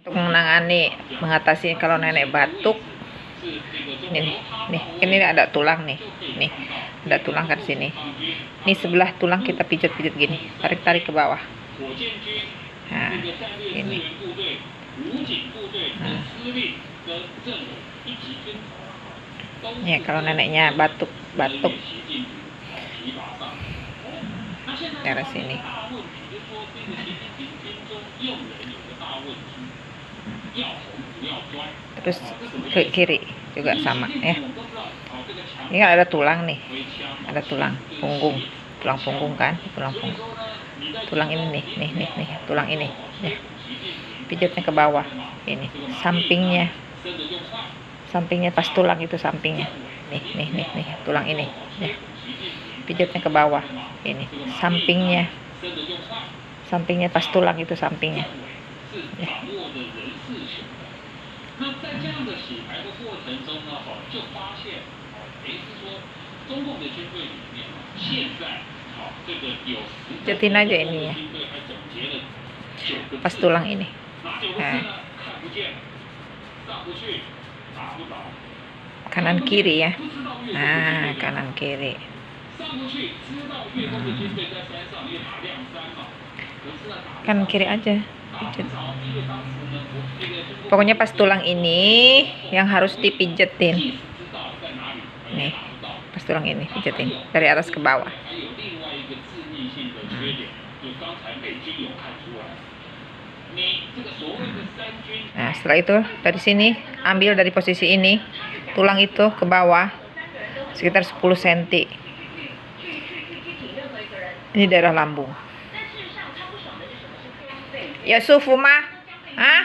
Untuk mengatasi kalau nenek batuk, ini ada tulang nih, ada tulang kan sini. Ini sebelah tulang kita pijat-pijat gini, tarik-tarik ke bawah. Nah, ini. Nah. Ya, kalau neneknya batuk, daerah sini. Terus ke kiri juga sama ya. Ini kan ada tulang nih, ada tulang punggung kan, tulang ini nih, tulang ini ya. Pijatnya ke bawah, ini sampingnya pas tulang itu, sampingnya nih tulang ini ya. Pijatnya ke bawah, ini sampingnya pas tulang itu, sampingnya ya. Pijatin aja ini ya, pas tulang ini. Nah, kanan kiri ya. Nah, kanan kiri. Kanan kiri aja. Pijat. Pokoknya pas tulang ini yang harus dipijetin. Nih, pas tulang ini pijetin dari atas ke bawah. Nah, setelah itu dari sini ambil dari posisi ini, tulang itu ke bawah sekitar 10 cm. Ini daerah lambung. Ya Sufuma, oh.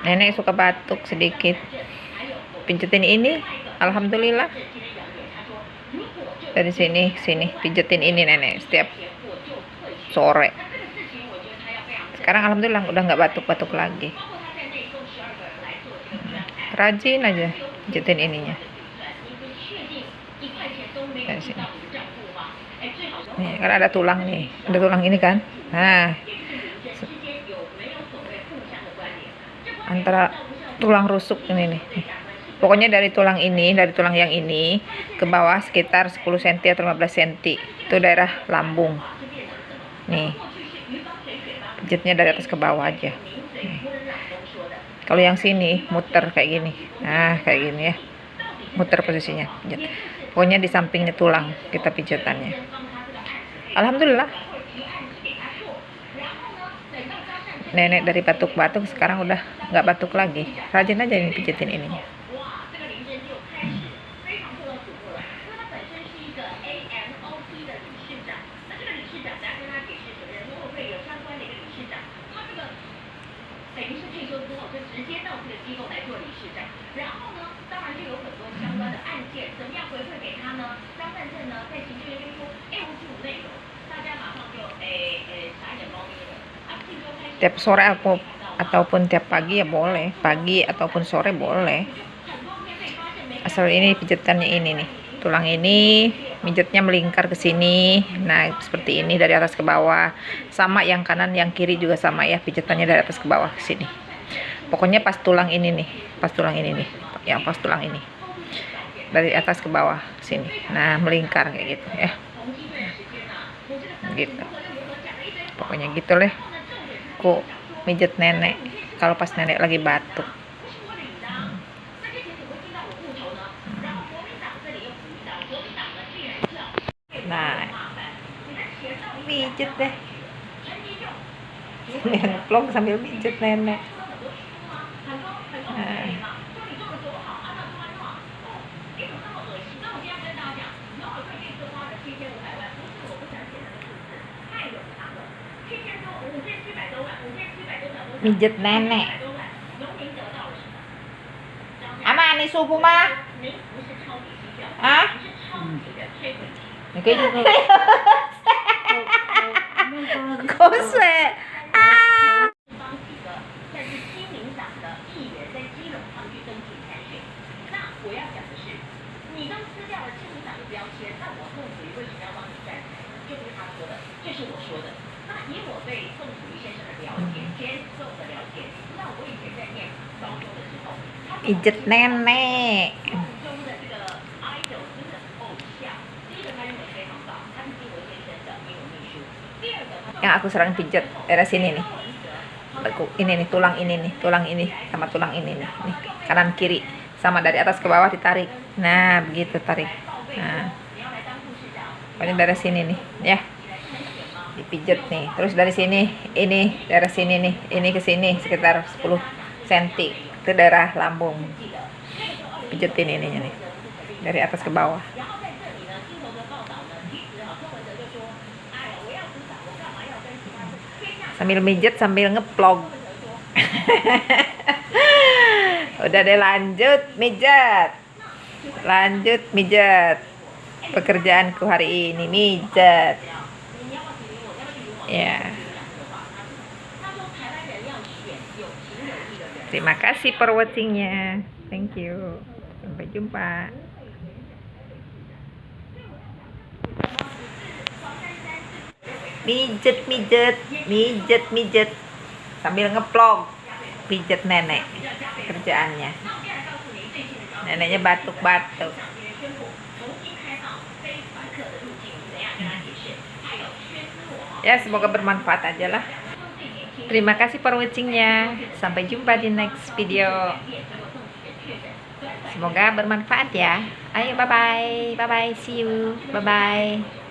Nenek suka batuk sedikit, pijetin ini, alhamdulillah. Dari sini pijetin ini nenek setiap sore. Sekarang alhamdulillah udah nggak batuk-batuk lagi. Rajin aja pijetin ininya. Dari sini. Nih, karena ada tulang nih, ada tulang ini kan. Nah, antara tulang rusuk ini nih. Pokoknya dari tulang yang ini ke bawah sekitar 10 cm atau 15 cm. Itu daerah lambung. Nih. Pijatnya dari atas ke bawah aja. Nih. Kalau yang sini muter kayak gini. Nah, kayak gini ya. Muter posisinya. Pijat. Pokoknya di sampingnya tulang kita pijatannya. Alhamdulillah. Nenek dari batuk-batuk sekarang udah nggak batuk lagi. Rajin aja ini pijetin ininya. Tiap sore ataupun tiap pagi ya boleh, pagi ataupun sore boleh. Asal ini pijatannya ini nih, tulang ini mijetnya melingkar ke sini. Nah, seperti ini dari atas ke bawah. Sama yang kanan, yang kiri juga sama ya, pijatannya dari atas ke bawah ke sini. Pokoknya pas tulang ini nih, yang pas tulang ini. Dari atas ke bawah sini. Nah, melingkar kayak gitu ya. Gitu. Pokoknya gitu deh. Mijet nenek kalau pas nenek lagi batuk. Nah, mijet deh. Vlog sambil mijet nenek. Nah. Mijet nenek. Ama ni supu ma? Hah? Cái Kose. Ah. 就是他说的，这 Pijet nenek. Yang aku sering pijet daerah sini nih. Ini nih tulang ini sama tulang ini nih, kanan kiri sama dari atas ke bawah ditarik. Nah, begitu tarik. Nah, pokoknya dari sini nih ya. Dipijet nih. Terus dari sini ini daerah sini nih, ini ke sini sekitar 10 cm. Itu daerah lambung. Pijetin ininya nih. Dari atas ke bawah. Sambil mijet sambil ngeplog. Udah deh, lanjut mijet. Pekerjaanku hari ini mijet ya. Terima kasih for watchingnya. Thank you, sampai jumpa. Mijet sambil ngeplog. Pijet nenek kerjaannya. Neneknya batuk-batuk. Ya, semoga bermanfaat aja lah. Terima kasih for watchingnya. Sampai jumpa di next video. Semoga bermanfaat ya. Ayo, bye bye, see you, bye bye.